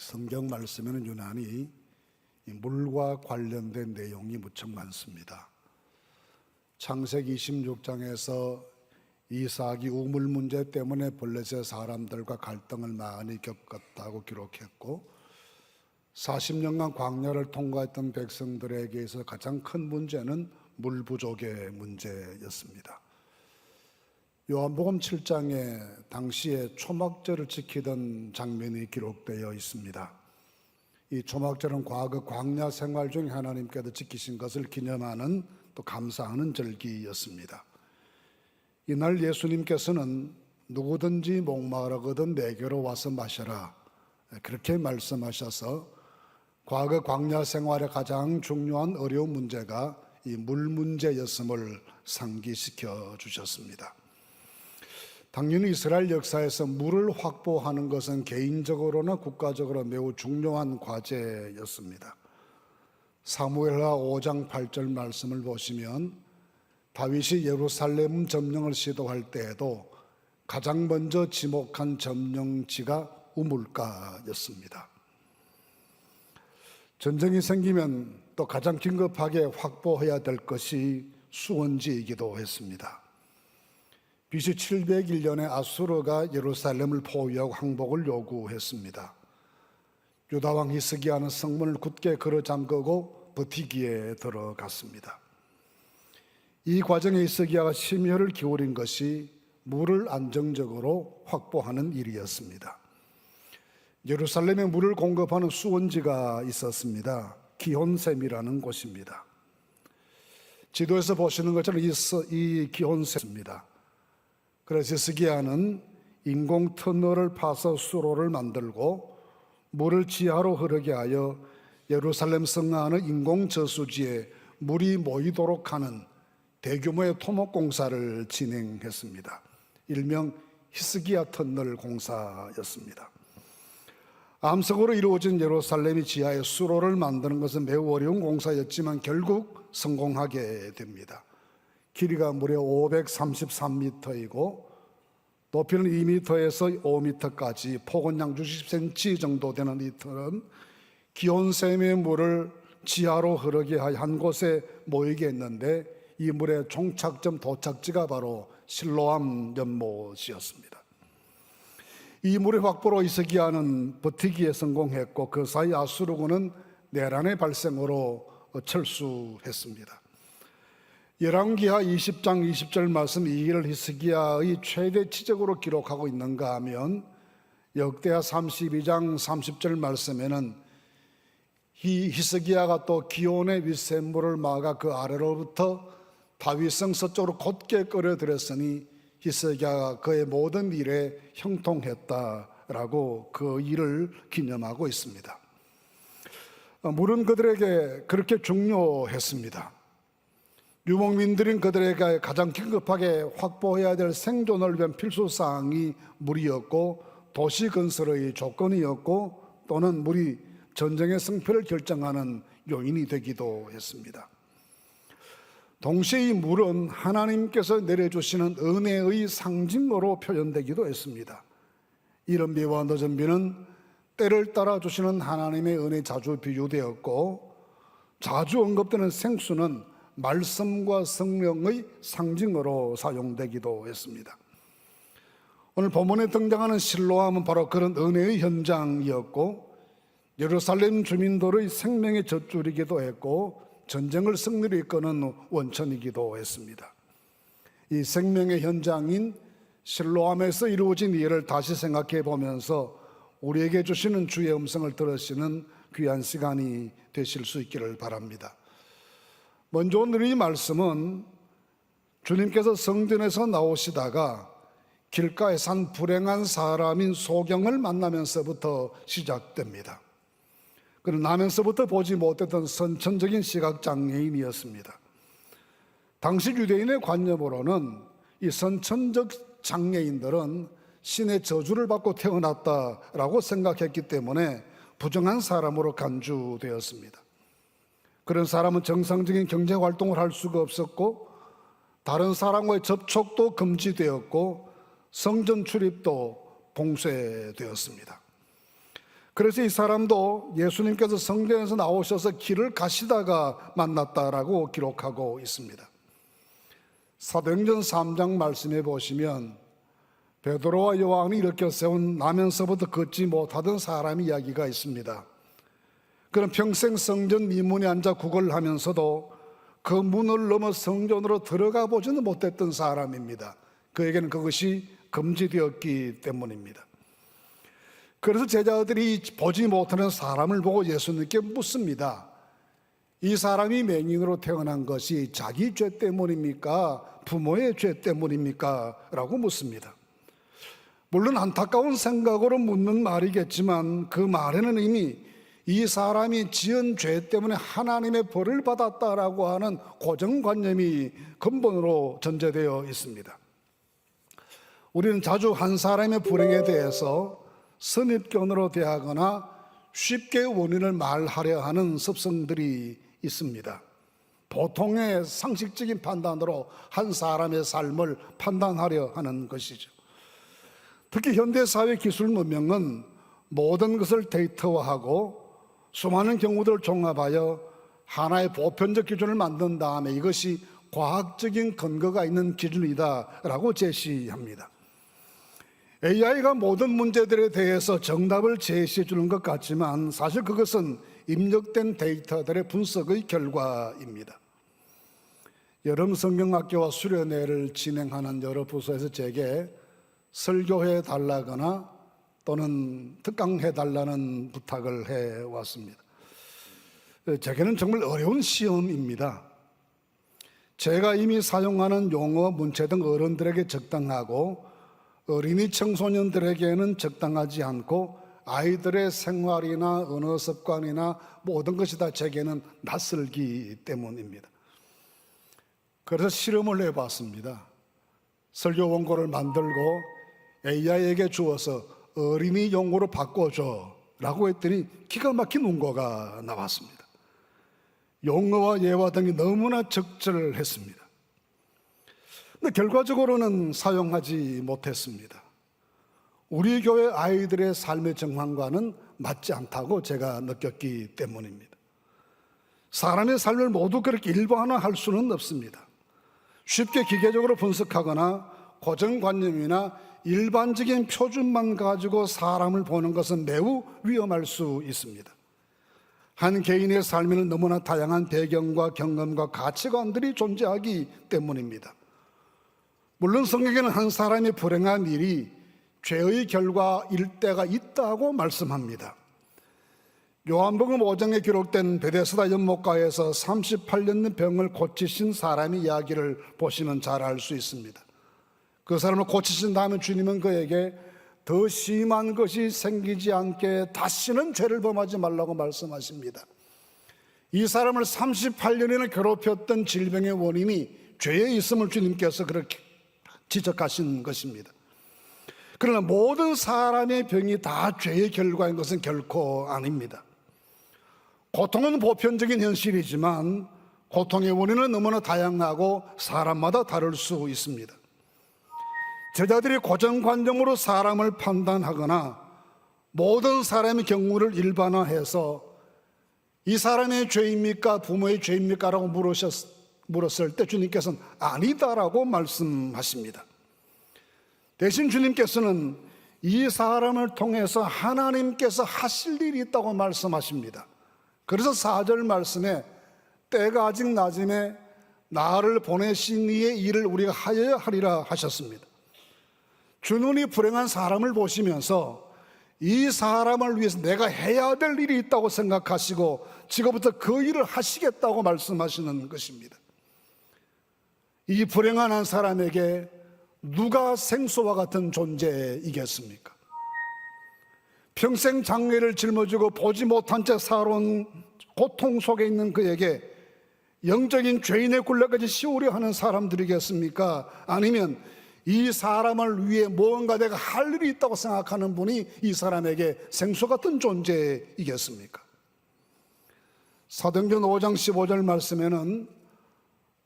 성경 말씀에는 유난히 이 물과 관련된 내용이 무척 많습니다. 창세기 26장에서 이삭이 우물 문제 때문에 블레셋 사람들과 갈등을 많이 겪었다고 기록했고, 40년간 광야를 통과했던 백성들에게서 가장 큰 문제는 물 부족의 문제였습니다. 요한복음 7장에 당시에 초막절을 지키던 장면이 기록되어 있습니다. 이 초막절은 과거 광야 생활 중에 하나님께서 지키신 것을 기념하는 또 감사하는 절기였습니다. 이날 예수님께서는 누구든지 목마르거든 내게로 와서 마셔라, 그렇게 말씀하셔서 과거 광야 생활의 가장 중요한 어려운 문제가 이 물 문제였음을 상기시켜 주셨습니다. 당연히 이스라엘 역사에서 물을 확보하는 것은 개인적으로나 국가적으로 매우 중요한 과제였습니다. 사무엘하 5장 8절 말씀을 보시면 다윗이 예루살렘 점령을 시도할 때에도 가장 먼저 지목한 점령지가 우물가였습니다. 전쟁이 생기면 또 가장 긴급하게 확보해야 될 것이 수원지이기도 했습니다. BC 701년에 아수르가 예루살렘을 포위하고 항복을 요구했습니다. 유다왕 히스기야는 성문을 굳게 걸어 잠그고 버티기에 들어갔습니다. 이 과정에 히스기야가 심혈을 기울인 것이 물을 안정적으로 확보하는 일이었습니다. 예루살렘에 물을 공급하는 수원지가 있었습니다. 기혼샘이라는 곳입니다. 지도에서 보시는 것처럼 이 기혼샘입니다. 그래서 히스기야는 인공 터널을 파서 수로를 만들고 물을 지하로 흐르게 하여 예루살렘 성안의 인공 저수지에 물이 모이도록 하는 대규모의 토목 공사를 진행했습니다. 일명 히스기야 터널 공사였습니다. 암석으로 이루어진 예루살렘이 지하에 수로를 만드는 것은 매우 어려운 공사였지만 결국 성공하게 됩니다. 길이가 무려 533m이고 높이는 2m에서 5m까지 폭은 약 60cm 정도 되는 이 터는 기온샘의 물을 지하로 흐르게 하여 한 곳에 모이게 했는데, 이 물의 종착점 도착지가 바로 실로암 연못이었습니다. 이 물의 확보로 히스기야는 버티기에 성공했고, 그 사이 아수르군은 내란의 발생으로 철수했습니다. 열왕기하 20장 20절 말씀, 이 일을 히스기야의 최대 치적으로 기록하고 있는가 하면 역대하 32장 30절 말씀에는 히스기야가 또 기온의 윗샘물을 막아 그 아래로부터 다윗성 서쪽으로 곧게 끌어들였으니 히스기야가 그의 모든 일에 형통했다라고 그 일을 기념하고 있습니다. 물은 그들에게 그렇게 중요했습니다. 유목민들인 그들에게 가장 긴급하게 확보해야 될 생존을 위한 필수사항이 물이었고, 도시 건설의 조건이었고, 또는 물이 전쟁의 승패를 결정하는 요인이 되기도 했습니다. 동시에 이 물은 하나님께서 내려주시는 은혜의 상징으로 표현되기도 했습니다. 이른 비와 늦은 비는 때를 따라 주시는 하나님의 은혜 자주 비유되었고, 자주 언급되는 생수는 말씀과 성령의 상징으로 사용되기도 했습니다. 오늘 본문에 등장하는 실로암은 바로 그런 은혜의 현장이었고, 예루살렘 주민들의 생명의 젖줄이기도 했고, 전쟁을 승리로 이끄는 원천이기도 했습니다. 이 생명의 현장인 실로암에서 이루어진 일을 다시 생각해 보면서 우리에게 주시는 주의 음성을 들으시는 귀한 시간이 되실 수 있기를 바랍니다. 먼저 오늘 이 말씀은 주님께서 성전에서 나오시다가 길가에 산 불행한 사람인 소경을 만나면서부터 시작됩니다. 그는 나면서부터 보지 못했던 선천적인 시각장애인이었습니다. 당시 유대인의 관념으로는 이 선천적 장애인들은 신의 저주를 받고 태어났다라고 생각했기 때문에 부정한 사람으로 간주되었습니다. 그런 사람은 정상적인 경제활동을 할 수가 없었고, 다른 사람과의 접촉도 금지되었고, 성전 출입도 봉쇄되었습니다. 그래서 이 사람도 예수님께서 성전에서 나오셔서 길을 가시다가 만났다라고 기록하고 있습니다. 사도행전 3장 말씀해 보시면 베드로와 요한이 일으켜 세운 나면서부터 걷지 못하던 사람 이야기가 있습니다. 그는 평생 성전 미문에 앉아 구걸하면서도 그 문을 넘어 성전으로 들어가 보지는 못했던 사람입니다. 그에게는 그것이 금지되었기 때문입니다. 그래서 제자들이 보지 못하는 사람을 보고 예수님께 묻습니다. 이 사람이 맹인으로 태어난 것이 자기 죄 때문입니까? 부모의 죄 때문입니까? 라고 묻습니다. 물론 안타까운 생각으로 묻는 말이겠지만 그 말에는 이미 이 사람이 지은 죄 때문에 하나님의 벌을 받았다라고 하는 고정관념이 근본으로 전제되어 있습니다. 우리는 자주 한 사람의 불행에 대해서 선입견으로 대하거나 쉽게 원인을 말하려 하는 습성들이 있습니다. 보통의 상식적인 판단으로 한 사람의 삶을 판단하려 하는 것이죠. 특히 현대사회 기술 문명은 모든 것을 데이터화하고 수많은 경우들을 종합하여 하나의 보편적 기준을 만든 다음에 이것이 과학적인 근거가 있는 기준이다라고 제시합니다. AI가 모든 문제들에 대해서 정답을 제시해 주는 것 같지만 사실 그것은 입력된 데이터들의 분석의 결과입니다. 여름 성경학교와 수련회를 진행하는 여러 부서에서 제게 설교해 달라거나 또는 특강해 달라는 부탁을 해왔습니다. 제게는 정말 어려운 시험입니다. 제가 이미 사용하는 용어, 문체 등 어른들에게 적당하고 어린이 청소년들에게는 적당하지 않고 아이들의 생활이나 언어 습관이나 모든 것이 다 제게는 낯설기 때문입니다. 그래서 실험을 해봤습니다. 설교 원고를 만들고 AI에게 주어서 어린이 용어로 바꿔줘 라고 했더니 기가 막힌 원고가 나왔습니다. 용어와 예화 등이 너무나 적절했습니다. 근데 결과적으로는 사용하지 못했습니다. 우리 교회 아이들의 삶의 정황과는 맞지 않다고 제가 느꼈기 때문입니다. 사람의 삶을 모두 그렇게 일반화할 수는 없습니다. 쉽게 기계적으로 분석하거나 고정관념이나 일반적인 표준만 가지고 사람을 보는 것은 매우 위험할 수 있습니다. 한 개인의 삶에는 너무나 다양한 배경과 경험과 가치관들이 존재하기 때문입니다. 물론 성경에는 한 사람의 불행한 일이 죄의 결과일 때가 있다고 말씀합니다. 요한복음 5장에 기록된 베데스다 연못가에서 38년 된 병을 고치신 사람의 이야기를 보시면 잘 알 수 있습니다. 그 사람을 고치신 다음에 주님은 그에게 더 심한 것이 생기지 않게 다시는 죄를 범하지 말라고 말씀하십니다. 이 사람을 38년이나 괴롭혔던 질병의 원인이 죄에 있음을 주님께서 그렇게 지적하신 것입니다. 그러나 모든 사람의 병이 다 죄의 결과인 것은 결코 아닙니다. 고통은 보편적인 현실이지만 고통의 원인은 너무나 다양하고 사람마다 다를 수 있습니다. 제자들이 고정관념으로 사람을 판단하거나 모든 사람의 경우를 일반화해서 이 사람의 죄입니까? 부모의 죄입니까? 라고 물었을 때 주님께서는 아니다라고 말씀하십니다. 대신 주님께서는 이 사람을 통해서 하나님께서 하실 일이 있다고 말씀하십니다. 그래서 4절 말씀에 때가 아직 낮음에 나를 보내신 이의 일을 우리가 하여야 하리라 하셨습니다. 주님이 불행한 사람을 보시면서 이 사람을 위해서 내가 해야 될 일이 있다고 생각하시고 지금부터 그 일을 하시겠다고 말씀하시는 것입니다. 이 불행한 한 사람에게 누가 생수와 같은 존재이겠습니까? 평생 장애를 짊어지고 보지 못한 채 살아온 고통 속에 있는 그에게 영적인 죄인의 굴레까지 씌우려 하는 사람들이겠습니까? 아니면 이 사람을 위해 무언가 내가 할 일이 있다고 생각하는 분이 이 사람에게 생수 같은 존재이겠습니까? 사도행전 5장 15절 말씀에는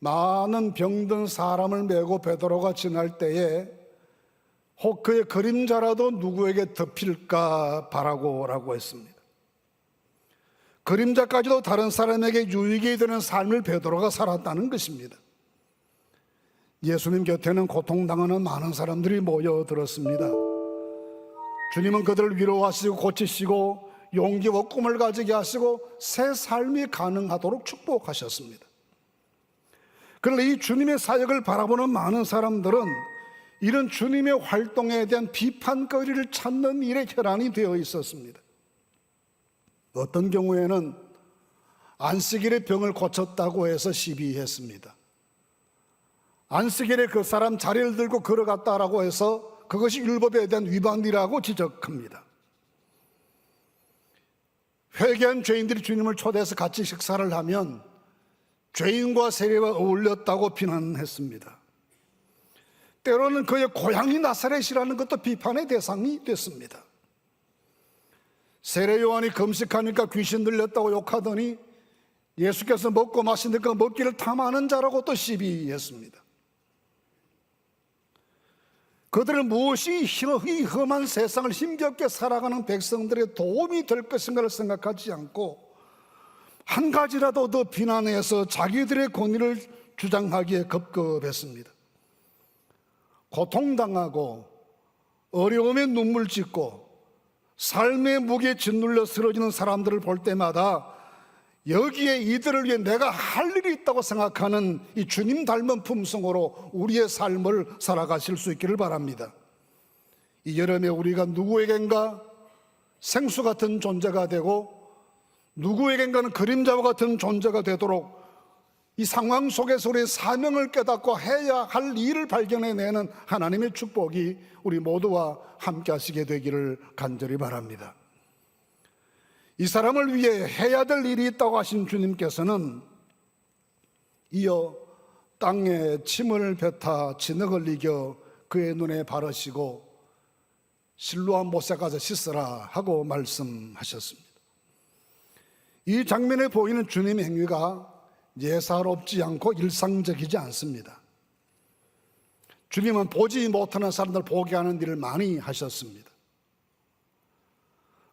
많은 병든 사람을 메고 베드로가 지날 때에 혹 그의 그림자라도 누구에게 덮일까 바라고라고 했습니다. 그림자까지도 다른 사람에게 유익이 되는 삶을 베드로가 살았다는 것입니다. 예수님 곁에는 고통당하는 많은 사람들이 모여들었습니다. 주님은 그들을 위로하시고 고치시고 용기와 꿈을 가지게 하시고 새 삶이 가능하도록 축복하셨습니다. 그러나 이 주님의 사역을 바라보는 많은 사람들은 이런 주님의 활동에 대한 비판거리를 찾는 일에 혈안이 되어 있었습니다. 어떤 경우에는 안식일에 병을 고쳤다고 해서 시비했습니다. 안식일에 그 사람 자리를 들고 걸어갔다라고 해서 그것이 율법에 대한 위반이라고 지적합니다. 회개한 죄인들이 주님을 초대해서 같이 식사를 하면 죄인과 세리와 어울렸다고 비난했습니다. 때로는 그의 고향이 나사렛이라는 것도 비판의 대상이 됐습니다. 세례 요한이 금식하니까 귀신 들렸다고 욕하더니 예수께서 먹고 마시니까 먹기를 탐하는 자라고 또 시비했습니다. 그들은 무엇이 이 험한 세상을 힘겹게 살아가는 백성들의 도움이 될 것인가를 생각하지 않고 한 가지라도 더 비난해서 자기들의 권위를 주장하기에 급급했습니다. 고통당하고 어려움에 눈물 짓고 삶의 무게에 짓눌려 쓰러지는 사람들을 볼 때마다 여기에 이들을 위해 내가 할 일이 있다고 생각하는 이 주님 닮은 품성으로 우리의 삶을 살아가실 수 있기를 바랍니다. 이 여름에 우리가 누구에겐가 생수 같은 존재가 되고 누구에겐가는 그림자와 같은 존재가 되도록 이 상황 속에서 우리의 사명을 깨닫고 해야 할 일을 발견해내는 하나님의 축복이 우리 모두와 함께 하시게 되기를 간절히 바랍니다. 이 사람을 위해 해야 될 일이 있다고 하신 주님께서는 이어 땅에 침을 뱉어 진흙을 이겨 그의 눈에 바르시고 실로암 못에 가서 씻으라 하고 말씀하셨습니다. 이 장면에 보이는 주님의 행위가 예사롭지 않고 일상적이지 않습니다. 주님은 보지 못하는 사람들 보게 하는 일을 많이 하셨습니다.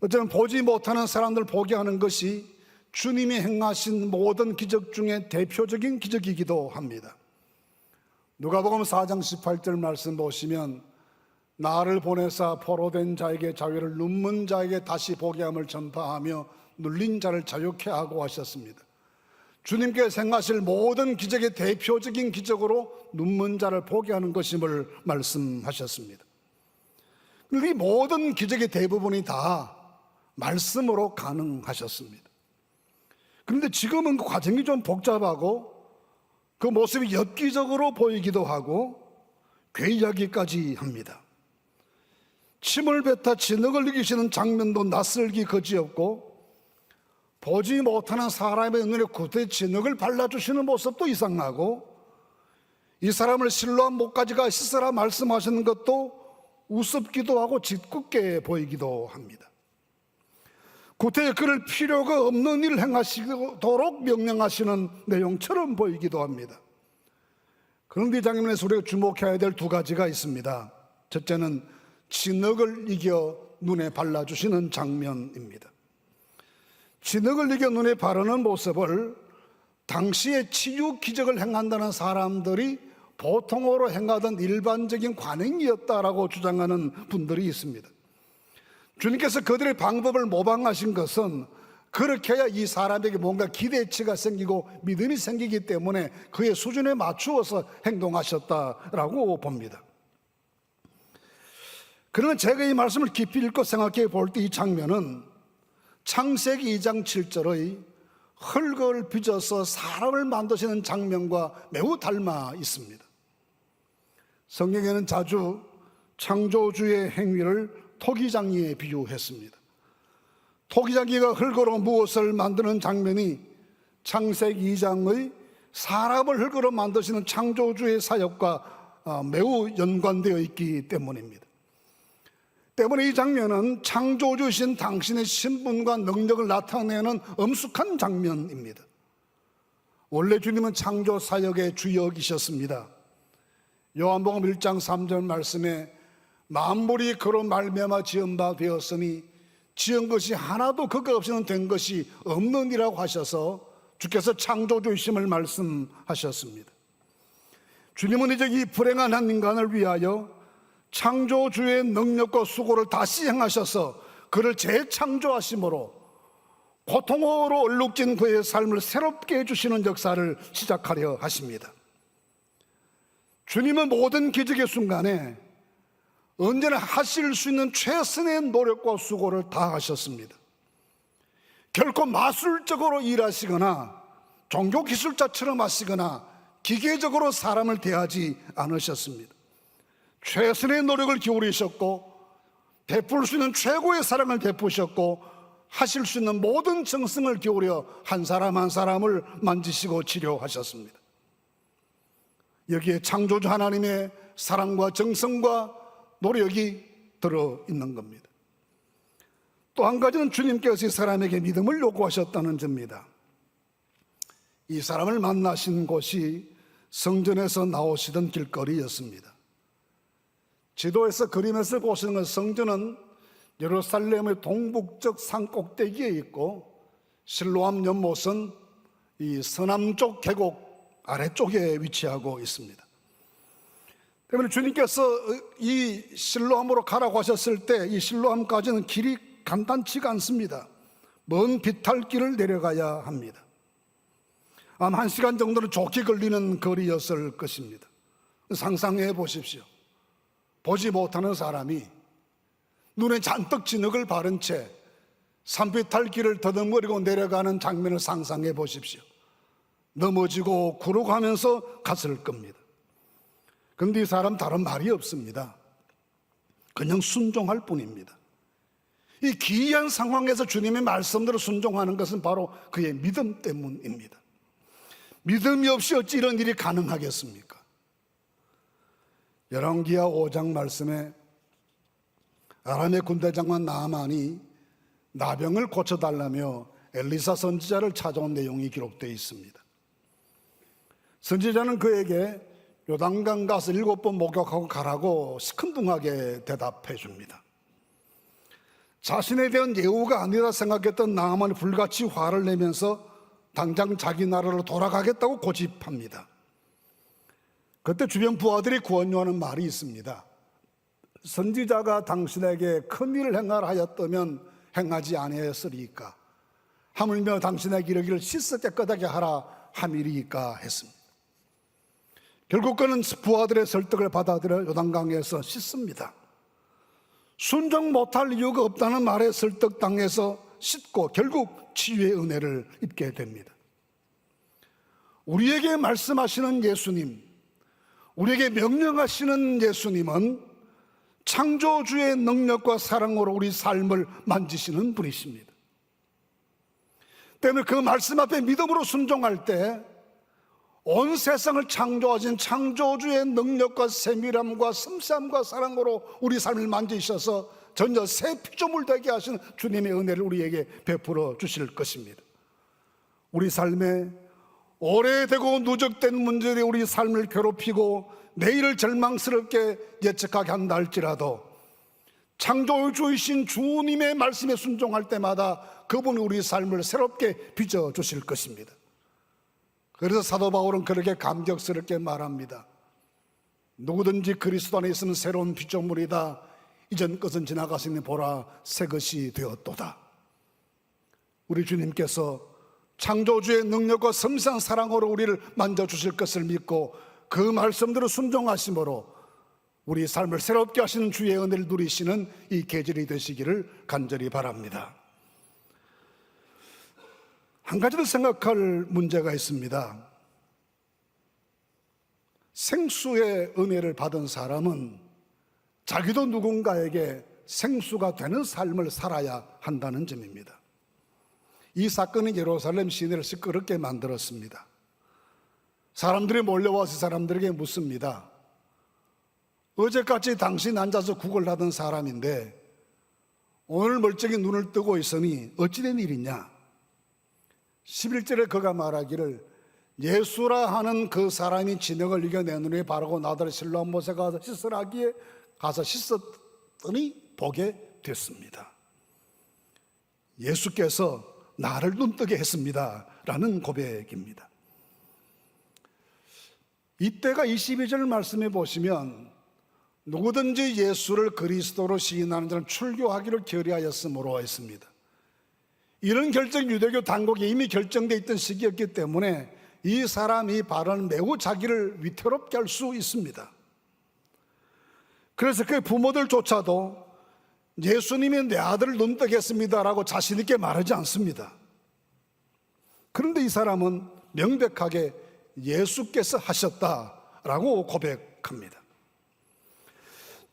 어쩌면 보지 못하는 사람들 보게 하는 것이 주님이 행하신 모든 기적 중에 대표적인 기적이기도 합니다. 누가복음 4장 18절 말씀 보시면 나를 보내사 포로된 자에게 자유를 눈먼 자에게 다시 보게 함을 전파하며 눌린 자를 자유케 하고 하셨습니다. 주님께서 행하실 모든 기적의 대표적인 기적으로 눈먼 자를 보게 하는 것임을 말씀하셨습니다. 이 모든 기적의 대부분이 다 말씀으로 가능하셨습니다. 그런데 지금은 그 과정이 좀 복잡하고 그 모습이 엽기적으로 보이기도 하고 괴이하기까지 합니다. 침을 뱉어 진흙을 이기시는 장면도 낯설기 그지없고 보지 못하는 사람의 눈에 굳게 진흙을 발라주시는 모습도 이상하고 이 사람을 실로암 못까지 가 씻으라 말씀하시는 것도 우습기도 하고 짓궂게 보이기도 합니다. 구태여 그를 필요가 없는 일을 행하시도록 명령하시는 내용처럼 보이기도 합니다. 그런데 이 장면에서 우리가 주목해야 될 두 가지가 있습니다. 첫째는 진흙을 이겨 눈에 발라주시는 장면입니다. 진흙을 이겨 눈에 바르는 모습을 당시에 치유 기적을 행한다는 사람들이 보통으로 행하던 일반적인 관행이었다라고 주장하는 분들이 있습니다. 주님께서 그들의 방법을 모방하신 것은 그렇게 해야 이 사람에게 뭔가 기대치가 생기고 믿음이 생기기 때문에 그의 수준에 맞추어서 행동하셨다라고 봅니다. 그러나 제가 이 말씀을 깊이 읽고 생각해 볼 때 이 장면은 창세기 2장 7절의 흙을 빚어서 사람을 만드시는 장면과 매우 닮아 있습니다. 성경에는 자주 창조주의 행위를 토기장이에 비유했습니다. 토기장이가 흙으로 무엇을 만드는 장면이 창세기 2장의 사람을 흙으로 만드시는 창조주의 사역과 매우 연관되어 있기 때문입니다. 때문에 이 장면은 창조주신 당신의 신분과 능력을 나타내는 엄숙한 장면입니다. 원래 주님은 창조 사역의 주역이셨습니다. 요한복음 1장 3절 말씀에 만물이 그로 말미암아 지은 바 되었으니 지은 것이 하나도 그거 없이는 된 것이 없느니라고 하셔서 주께서 창조주이심을 말씀하셨습니다. 주님은 이제 이 불행한 한 인간을 위하여 창조주의 능력과 수고를 다시 행하셔서 그를 재창조하심으로 고통으로 얼룩진 그의 삶을 새롭게 해주시는 역사를 시작하려 하십니다. 주님은 모든 기적의 순간에 언제나 하실 수 있는 최선의 노력과 수고를 다하셨습니다. 결코 마술적으로 일하시거나 종교기술자처럼 하시거나 기계적으로 사람을 대하지 않으셨습니다. 최선의 노력을 기울이셨고 베풀 수 있는 최고의 사랑을 베푸셨고 하실 수 있는 모든 정성을 기울여 한 사람 한 사람을 만지시고 치료하셨습니다. 여기에 창조주 하나님의 사랑과 정성과 노력이 들어있는 겁니다. 또 한 가지는 주님께서 이 사람에게 믿음을 요구하셨다는 점입니다. 이 사람을 만나신 곳이 성전에서 나오시던 길거리였습니다. 지도에서 그림에서 보시는 성전은 예루살렘의 동북쪽 산 꼭대기에 있고 실로암 연못은 이 서남쪽 계곡 아래쪽에 위치하고 있습니다. 때문에 주님께서 이 실로암으로 가라고 하셨을 때 이 실로암까지는 길이 간단치가 않습니다. 먼 비탈길을 내려가야 합니다. 아마 1시간 정도는 좋게 걸리는 거리였을 것입니다. 상상해 보십시오. 보지 못하는 사람이 눈에 잔뜩 진흙을 바른 채 산비탈길을 더듬거리고 내려가는 장면을 상상해 보십시오. 넘어지고 구르고하면서 갔을 겁니다. 그런데 이 사람 다른 말이 없습니다. 그냥 순종할 뿐입니다. 이 기이한 상황에서 주님의 말씀대로 순종하는 것은 바로 그의 믿음 때문입니다. 믿음이 없이 어찌 이런 일이 가능하겠습니까? 열왕기하 5장 말씀에 아람의 군대장관 나아만이 나병을 고쳐달라며 엘리사 선지자를 찾아온 내용이 기록되어 있습니다. 선지자는 그에게 요단강 가서 7번 목욕하고 가라고 시큰둥하게 대답해 줍니다. 자신에 대한 예우가 아니라 생각했던 나아만이 불같이 화를 내면서 당장 자기 나라로 돌아가겠다고 고집합니다. 그때 주변 부하들이 구원 요하는 말이 있습니다. 선지자가 당신에게 큰 일을 행하라 하였다면 행하지 아니하였으리이까? 하물며 당신에게 이르기를 씻어 깨끗하게 하라 함이리이까 했습니다. 결국 그는 부하들의 설득을 받아들여 요단강에서 씻습니다. 순종 못할 이유가 없다는 말에 설득당해서 씻고 결국 치유의 은혜를 입게 됩니다. 우리에게 말씀하시는 예수님, 우리에게 명령하시는 예수님은 창조주의 능력과 사랑으로 우리 삶을 만지시는 분이십니다. 때문에 그 말씀 앞에 믿음으로 순종할 때 온 세상을 창조하신 창조주의 능력과 세밀함과 섬세함과 사랑으로 우리 삶을 만지셔서 전혀 새 피조물 되게 하시는 주님의 은혜를 우리에게 베풀어 주실 것입니다. 우리 삶에 오래되고 누적된 문제들이 우리 삶을 괴롭히고 내일을 절망스럽게 예측하게 한다 할지라도 창조주이신 주님의 말씀에 순종할 때마다 그분이 우리 삶을 새롭게 빚어주실 것입니다. 그래서 사도 바울은 그렇게 감격스럽게 말합니다. 누구든지 그리스도 안에 있으면 새로운 피조물이다. 이전 것은 지나갔으니 보라 새 것이 되었도다. 우리 주님께서 창조주의 능력과 섬세한 사랑으로 우리를 만져주실 것을 믿고 그 말씀대로 순종하심으로 우리 삶을 새롭게 하시는 주의 은혜를 누리시는 이 계절이 되시기를 간절히 바랍니다. 한 가지 더 생각할 문제가 있습니다. 생수의 은혜를 받은 사람은 자기도 누군가에게 생수가 되는 삶을 살아야 한다는 점입니다. 이 사건은 예루살렘 시내를 시끄럽게 만들었습니다. 사람들이 몰려와서 사람들에게 묻습니다. 어제까지 당신 앉아서 국을 하던 사람인데 오늘 멀쩡히 눈을 뜨고 있으니 어찌된 일이냐? 11절에 그가 말하기를 예수라 하는 그 사람이 진흙을 이겨 내 눈에 바르고 나더러 실로암 못에 가서 씻으라 하기에 가서 뻔히 보게 됐습니다. 예수께서 나를 눈뜨게 했습니다 라는 고백입니다. 이때가 22절 말씀에 보시면 누구든지 예수를 그리스도로 시인하는 자는 출교하기를 결의하였으므로 했습니다. 이런 결정 유대교 당국이 이미 결정되어 있던 시기였기 때문에 이 사람이 발언은 매우 자기를 위태롭게 할 수 있습니다. 그래서 그 부모들조차도 예수님이 내 아들을 눈뜨게 했습니다 라고 자신 있게 말하지 않습니다. 그런데 이 사람은 명백하게 예수께서 하셨다라고 고백합니다.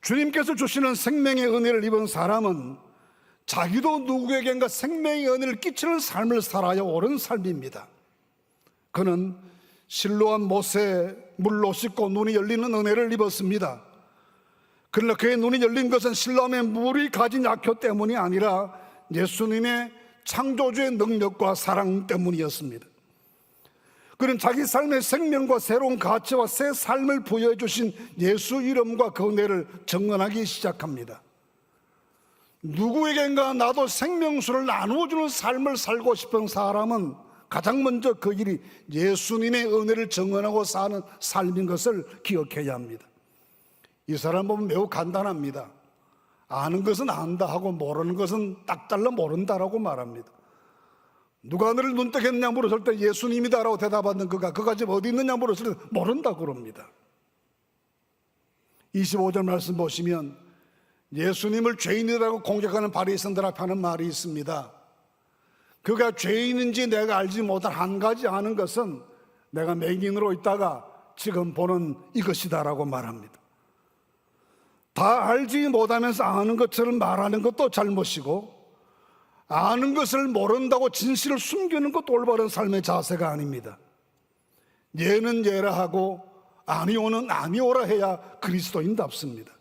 주님께서 주시는 생명의 은혜를 입은 사람은 자기도 누구에겐가 생명의 은혜를 끼치는 삶을 살아야 옳은 삶입니다. 그는 실로암 못에 물로 씻고 눈이 열리는 은혜를 입었습니다. 그러나 그의 눈이 열린 것은 실로암의 물이 가진 약효 때문이 아니라 예수님의 창조주의 능력과 사랑 때문이었습니다. 그는 자기 삶의 생명과 새로운 가치와 새 삶을 부여해 주신 예수 이름과 그 은혜를 증언하기 시작합니다. 누구에겐가 나도 생명수를 나누어주는 삶을 살고 싶은 사람은 가장 먼저 그 일이 예수님의 은혜를 증언하고 사는 삶인 것을 기억해야 합니다. 이 사람 보면 매우 간단합니다. 아는 것은 안다 하고 모르는 것은 딱 잘라 모른다라고 말합니다. 누가 너를 눈뜨게 했느냐 물었을 때 예수님이다라고 대답하는 그가 지금 어디 있느냐 물었을 때 모른다 그럽니다. 25절 말씀 보시면 예수님을 죄인이라고 공격하는 바리새인들 앞에 하는 말이 있습니다. 그가 죄인인지 내가 알지 못한 한 가지 아는 것은 내가 맹인으로 있다가 지금 보는 이것이다라고 말합니다. 다 알지 못하면서 아는 것처럼 말하는 것도 잘못이고 아는 것을 모른다고 진실을 숨기는 것도 올바른 삶의 자세가 아닙니다. 예는 예라 하고 아니오는 아니오라 해야 그리스도인답습니다.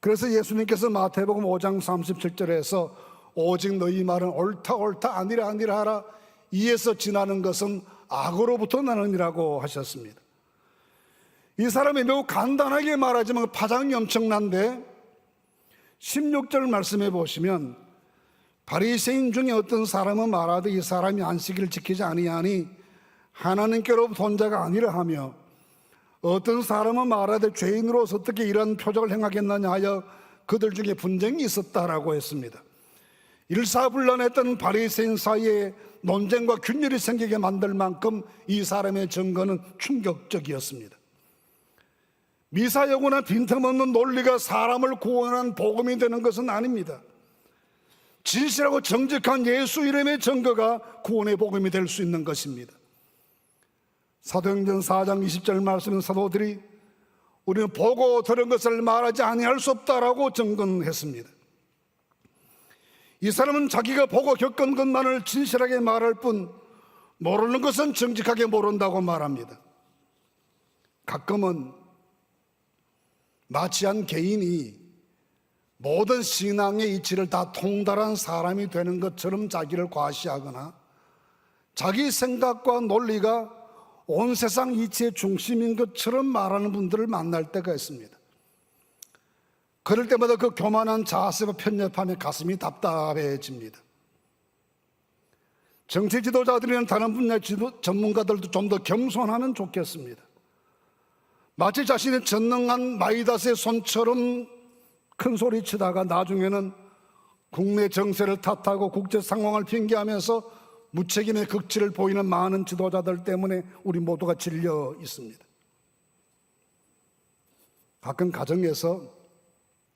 그래서 예수님께서 마태복음 5장 37절에서 오직 너희 말은 옳다 옳다 아니라 아니라 하라 이에서 지나는 것은 악으로부터 나느니라고 하셨습니다. 이 사람이 매우 간단하게 말하지만 파장이 엄청난데 16절 말씀해 보시면 바리새인 중에 어떤 사람은 말하되 이 사람이 안식일을 지키지 아니하니 하나님께로부터 온 자가 아니라 하며 어떤 사람은 말하되 죄인으로서 어떻게 이런 표적을 행하겠느냐 하여 그들 중에 분쟁이 있었다라고 했습니다. 일사불란했던 바리새인 사이에 논쟁과 균열이 생기게 만들 만큼 이 사람의 증거는 충격적이었습니다. 미사여구나 빈틈없는 논리가 사람을 구원하는 복음이 되는 것은 아닙니다. 진실하고 정직한 예수 이름의 증거가 구원의 복음이 될 수 있는 것입니다. 사도행전 4장 20절 말씀은 사도들이 우리는 보고 들은 것을 말하지 아니할 수 없다라고 증언했습니다. 이 사람은 자기가 보고 겪은 것만을 진실하게 말할 뿐 모르는 것은 정직하게 모른다고 말합니다. 가끔은 마치 한 개인이 모든 신앙의 이치를 다 통달한 사람이 되는 것처럼 자기를 과시하거나 자기 생각과 논리가 온 세상 이치의 중심인 것처럼 말하는 분들을 만날 때가 있습니다. 그럴 때마다 그 교만한 자세와 편협함에 가슴이 답답해집니다. 정치 지도자들이나 다른 분야 전문가들도 좀 더 겸손하면 좋겠습니다. 마치 자신의 전능한 마이다스의 손처럼 큰 소리 치다가 나중에는 국내 정세를 탓하고 국제 상황을 핑계하면서 무책임의 극치를 보이는 많은 지도자들 때문에 우리 모두가 질려 있습니다. 가끔 가정에서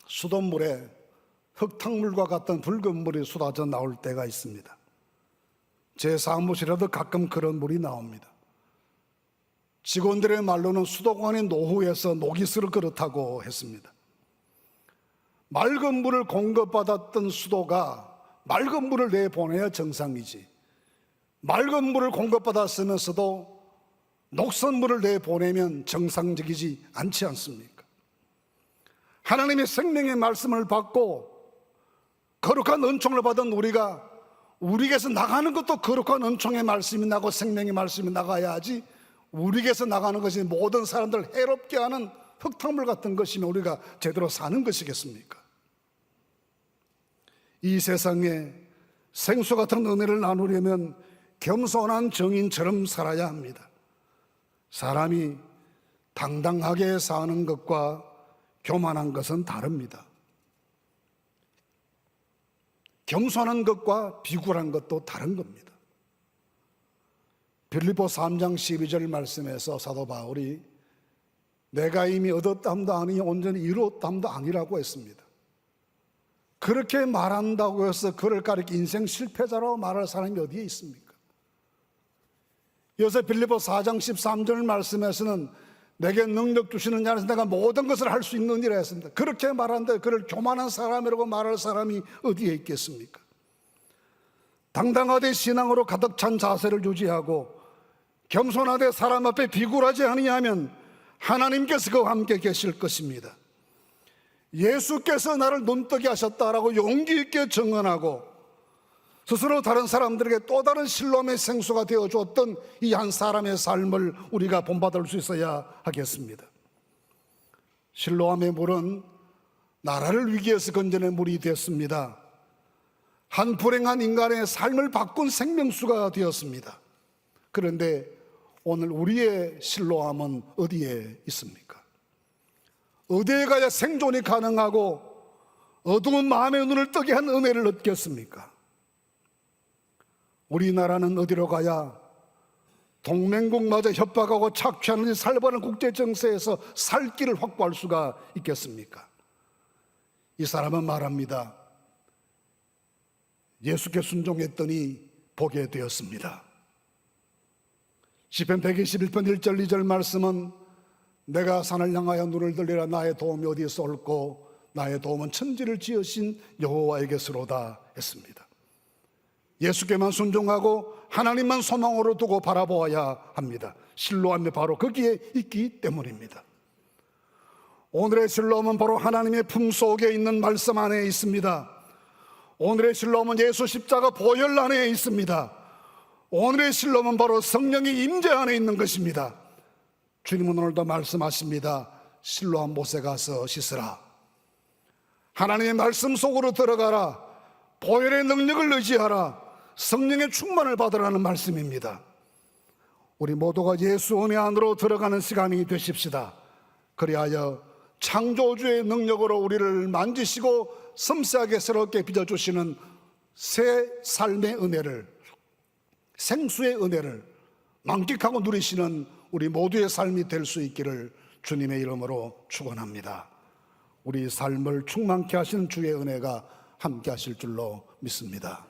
수돗물에 흙탕물과 같은 붉은 물이 쏟아져 나올 때가 있습니다. 제 사무실에도 가끔 그런 물이 나옵니다. 직원들의 말로는 수도관의 노후에서 녹이 슬 그렇다고 했습니다. 맑은 물을 공급받았던 수도가 맑은 물을 내보내야 정상이지, 맑은 물을 공급받았으면서도 녹슨 물을 내보내면 정상적이지 않지 않습니까? 하나님의 생명의 말씀을 받고 거룩한 은총을 받은 우리에게서 나가는 것도 거룩한 은총의 말씀이 나고 생명의 말씀이 나가야 하지, 우리에게서 나가는 것이 모든 사람들을 해롭게 하는 흙탕물 같은 것이면 우리가 제대로 사는 것이겠습니까? 이 세상에 생수 같은 은혜를 나누려면 겸손한 정인처럼 살아야 합니다. 사람이 당당하게 사는 것과 교만한 것은 다릅니다. 겸손한 것과 비굴한 것도 다른 겁니다. 빌립보 3장 12절 말씀에서 사도 바울이 내가 이미 얻었담도 아니 온전히 이루었담도 아니라고 했습니다. 그렇게 말한다고 해서 그를 가리켜 인생 실패자라고 말할 사람이 어디에 있습니까? 여기서 빌립보 4장 13절 말씀에서는 내게 능력 주시는 자는 내가 모든 것을 할 수 있는 이라 했습니다. 그렇게 말하는데 그를 교만한 사람이라고 말할 사람이 어디에 있겠습니까? 당당하되 신앙으로 가득 찬 자세를 유지하고 겸손하되 사람 앞에 비굴하지 아니하면 하나님께서 그와 함께 계실 것입니다. 예수께서 나를 눈뜨게 하셨다라고 용기 있게 증언하고 스스로 다른 사람들에게 또 다른 실로암의 생수가 되어주었던 이 한 사람의 삶을 우리가 본받을 수 있어야 하겠습니다. 실로암의 물은 나라를 위기에서 건져낸 물이 됐습니다. 한 불행한 인간의 삶을 바꾼 생명수가 되었습니다. 그런데 오늘 우리의 실로암은 어디에 있습니까? 어디에 가야 생존이 가능하고 어두운 마음의 눈을 뜨게 한 은혜를 얻겠습니까? 우리나라는 어디로 가야 동맹국마저 협박하고 착취하는 살벌한 국제정세에서 살 길을 확보할 수가 있겠습니까? 이 사람은 말합니다. 예수께 순종했더니 보게 되었습니다. 시편 121편 1절 2절 말씀은 내가 산을 향하여 눈을 들리라 나의 도움이 어디에서 올고 나의 도움은 천지를 지으신 여호와에게서로다 했습니다. 예수께만 순종하고 하나님만 소망으로 두고 바라보아야 합니다. 실로암이 바로 거기에 있기 때문입니다. 오늘의 실로암은 바로 하나님의 품속에 있는 말씀 안에 있습니다. 오늘의 실로암은 예수 십자가 보혈 안에 있습니다. 오늘의 실로암은 바로 성령의 임재 안에 있는 것입니다. 주님은 오늘도 말씀하십니다. 실로암 못에 가서 씻으라. 하나님의 말씀 속으로 들어가라. 보혈의 능력을 의지하라. 성령의 충만을 받으라는 말씀입니다. 우리 모두가 예수 은혜 안으로 들어가는 시간이 되십시다. 그리하여 창조주의 능력으로 우리를 만지시고 섬세하게 새롭게 빚어주시는 새 삶의 은혜를, 생수의 은혜를 만끽하고 누리시는 우리 모두의 삶이 될 수 있기를 주님의 이름으로 축원합니다. 우리 삶을 충만케 하시는 주의 은혜가 함께 하실 줄로 믿습니다.